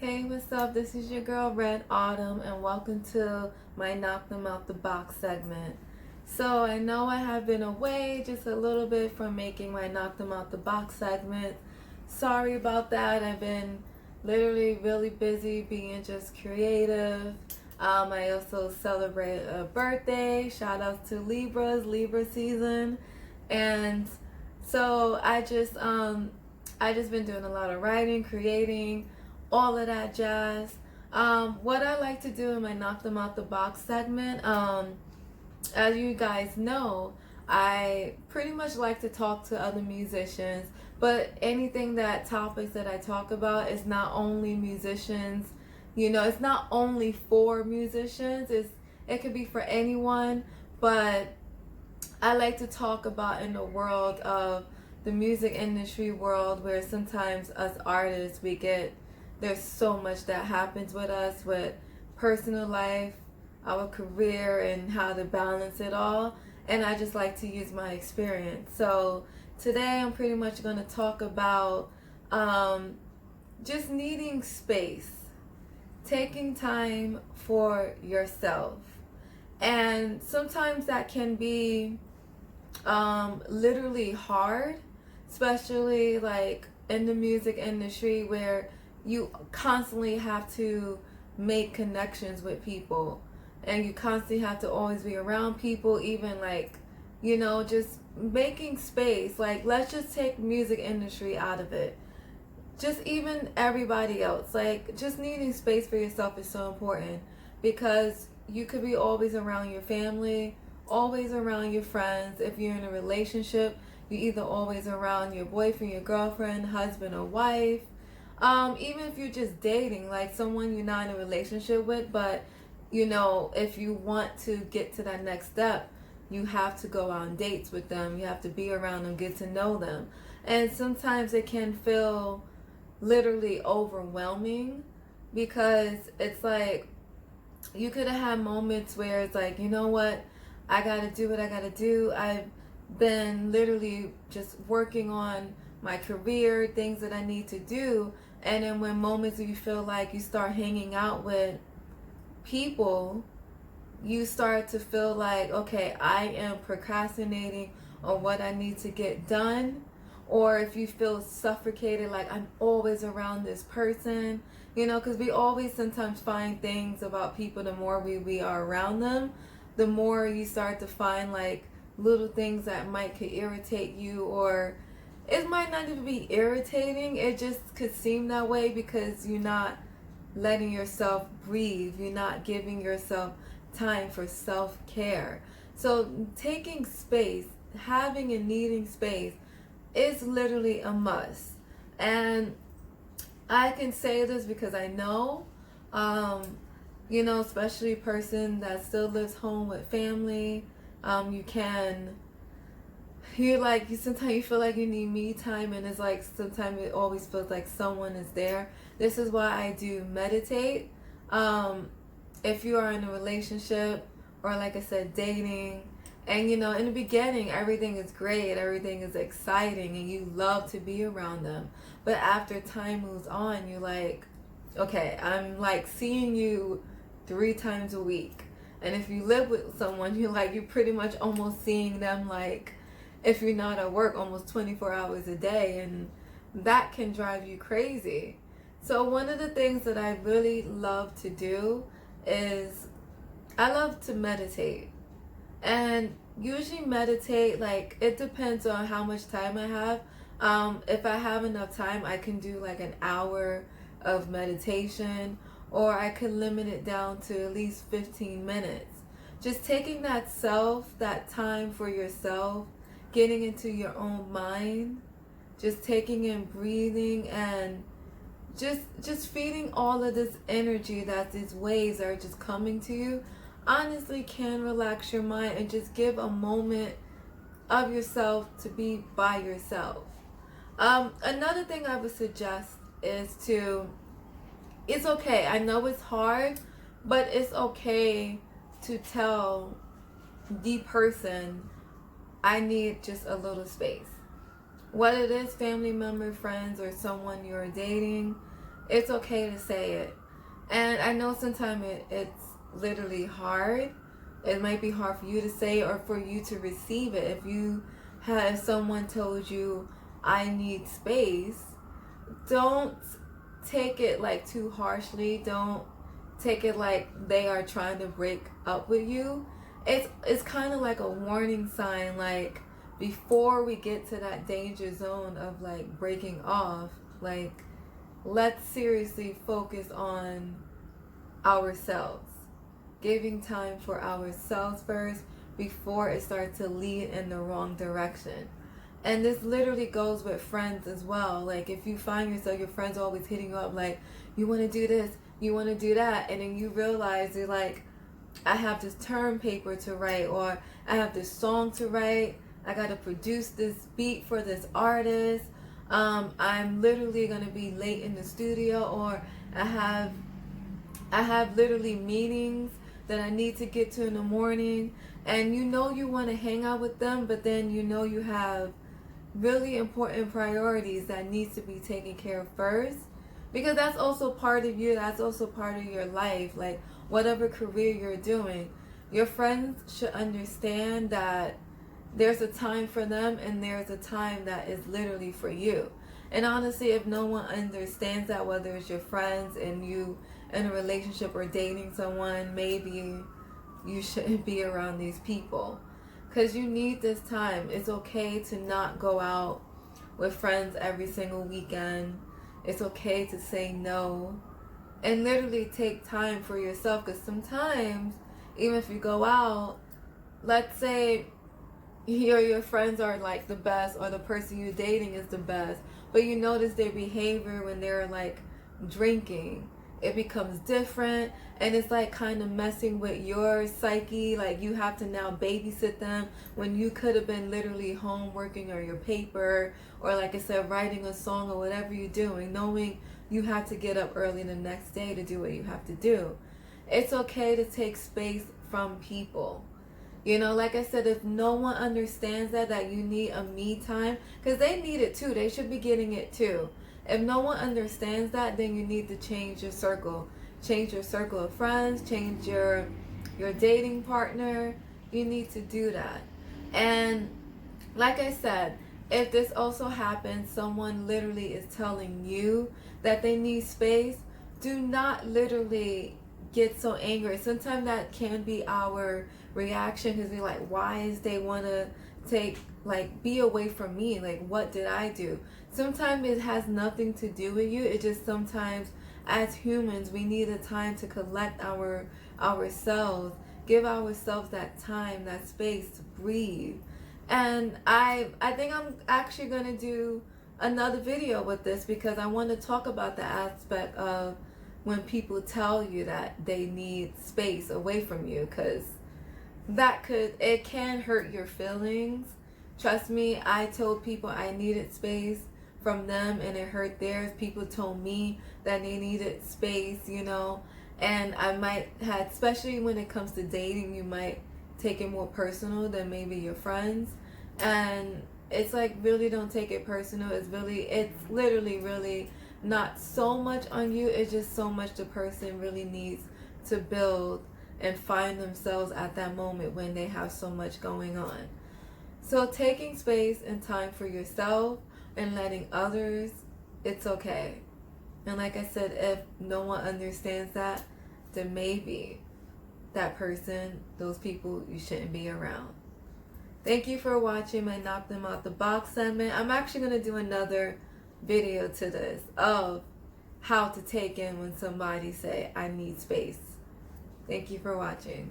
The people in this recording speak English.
Hey, what's up? This is your girl Red Autumn, and welcome to my Knock Them Out the Box segment. So, I know I have been away just a little bit from making my Knock Them Out the Box segment. Sorry about that. I've been literally really busy being just creative. I also celebrate a birthday. Shout out to Libras, Libra season. And so I just been doing a lot of writing, creating, all of that jazz. What I like to do in my Knock Them Out the Box segment, as you guys know, I pretty much like to talk to other musicians, but anything that topics that I talk about is not only musicians, it's not only for musicians, it could be for anyone, but I like to talk about in the world of the music industry world where sometimes us artists there's so much that happens with us with personal life, our career, and how to balance it all. And I just like to use my experience. So today I'm pretty much going to talk about um, just needing space, taking time for yourself. And sometimes that can be literally hard, especially like in the music industry where you constantly have to make connections with people and you constantly have to always be around people, even like, just making space. Like, let's just take music industry out of it. Just even everybody else, like, just needing space for yourself is so important because you could be always around your family, always around your friends. If you're in a relationship, you're either always around your boyfriend, your girlfriend, husband, or wife. Even if you're just dating, like someone you're not in a relationship with, but if you want to get to that next step, you have to go on dates with them. You have to be around them, get to know them. And sometimes it can feel literally overwhelming because it's like you could have had moments where it's like, you know what, I gotta do what I gotta do. I've been literally just working on my career, things that I need to do. And then when moments you feel like you start hanging out with people, you start to feel like, okay, I am procrastinating on what I need to get done. Or if you feel suffocated, like I'm always around this person, because we always sometimes find things about people, the more we are around them, the more you start to find like little things that might could irritate you, or it might not even be irritating, it just could seem that way because you're not letting yourself breathe, you're not giving yourself time for self-care. So taking space, having and needing space is literally a must. And I can say this because I know, um, especially a person that still lives home with family, you can, you sometimes you feel like you need me time, and it's like sometimes it always feels like someone is there. This is why I do meditate. If you are in a relationship or like I said, dating, and in the beginning everything is great, everything is exciting, and you love to be around them. But after time moves on, you're like, okay, I'm like seeing you 3 times a week. And if you live with someone, you're pretty much almost seeing them, like, if you're not at work, almost 24 hours a day. And that can drive you crazy. So one of the things that I really love to do is I love to meditate. And usually meditate, like, it depends on how much time I have. If I have enough time, I can do like an hour of meditation, or I can limit it down to at least 15 minutes. Just taking that time for yourself, getting into your own mind, just taking in breathing, and just feeding all of this energy that these waves are just coming to you, honestly can relax your mind and just give a moment of yourself to be by yourself. Another thing I would suggest is it's okay, I know it's hard, but it's okay to tell the person, I need just a little space. Whether it is family member, friends, or someone you're dating, It's okay to say it. And I know sometimes it's literally hard. It might be hard for you to say or for you to receive it. If someone told you, I need space, don't take it like too harshly. Don't take it like they are trying to break up with you. It's kind of like a warning sign, like before we get to that danger zone of like breaking off, like let's seriously focus on ourselves. Giving time for ourselves first before it starts to lead in the wrong direction. And this literally goes with friends as well. Like if you find yourself, your friends always hitting you up like, you want to do this, you want to do that, and then you realize you're like, I have this term paper to write, or I have this song to write, I got to produce this beat for this artist, I'm literally going to be late in the studio, or I have literally meetings that I need to get to in the morning, and you know you want to hang out with them, but then you know you have really important priorities that needs to be taken care of first, because that's also part of you, that's also part of your life. Like whatever career you're doing, your friends should understand that there's a time for them and there's a time that is literally for you. And honestly, if no one understands that, whether it's your friends and you in a relationship or dating someone, maybe you shouldn't be around these people, because you need this time. It's okay to not go out with friends every single weekend. It's okay to say no and literally take time for yourself, because sometimes even if you go out, let's say your friends are like the best, or the person you're dating is the best, but you notice their behavior when they're like drinking, it becomes different, and it's like kind of messing with your psyche. Like you have to now babysit them when you could have been literally home working on your paper, or like I said, writing a song or whatever you're doing, knowing you have to get up early the next day to do what you have to do. It's okay to take space from people. You know, like I said, if no one understands that you need a me time, because they need it too, they should be getting it too. If no one understands that, then you need to change your circle. Change your circle of friends, change your dating partner. You need to do that. And like I said, if this also happens, someone literally is telling you that they need space, do not literally get so angry. Sometimes that can be our reaction, because we're like, why is they want to be away from me? Like, what did I do? Sometimes it has nothing to do with you. It just sometimes as humans we need a time to collect ourselves, give ourselves that time, that space to breathe. And I think I'm actually going to do another video with this, because I want to talk about the aspect of when people tell you that they need space away from you, because it can hurt your feelings. Trust me, I told people I needed space from them and it hurt theirs. People told me that they needed space, you know, and I might have, especially when it comes to dating, you might take it more personal than maybe your friends. And it's like, really don't take it personal. It's literally really not so much on you. It's just so much the person really needs to build and find themselves at that moment when they have so much going on. So taking space and time for yourself and letting others, it's okay. And like I said, if no one understands that, then maybe that person, those people, you shouldn't be around. Thank you for watching my Knock Them Out the Box segment. I'm actually going to do another video to this of how to take in when somebody say, I need space. Thank you for watching.